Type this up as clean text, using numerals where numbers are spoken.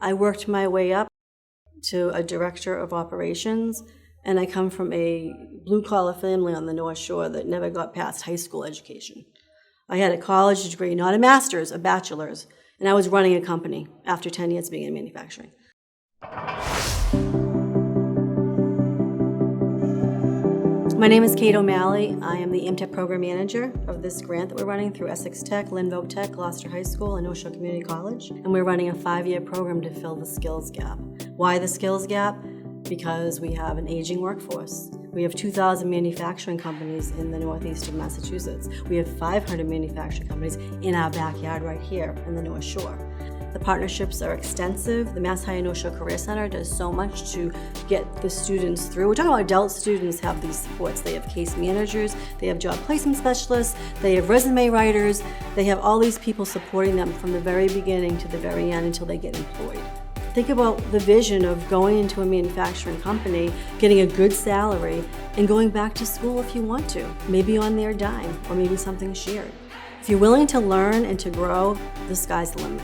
I worked my way up to a director of operations, and I come from a blue-collar family on the North Shore that never got past high school education. I had a college degree, not a master's, a bachelor's, and I was running a company after 10 years being in manufacturing. My name is Kate OMalley. I am the AMTEP program manager of this grant that we're running through Essex Tech, Linvogue Tech, Gloucester High School, and North Shore Community College. And we're running a 5-year program to fill the skills gap. Why the skills gap? Because we have an aging workforce. We have 2,000 manufacturing companies in the northeast of Massachusetts. We have 500 manufacturing companies in our backyard right here in the North Shore. The partnerships are extensive. The Mass Higher North Shore Career Center does so much to get the students through. We're talking about adult students have these supports. They have case managers, they have job placement specialists, they have resume writers, they have all these people supporting them from the very beginning to the very end until they get employed. Think about the vision of going into a manufacturing company, getting a good salary, and going back to school if you want to, maybe on their dime, or maybe something shared. If you're willing to learn and to grow, the sky's the limit.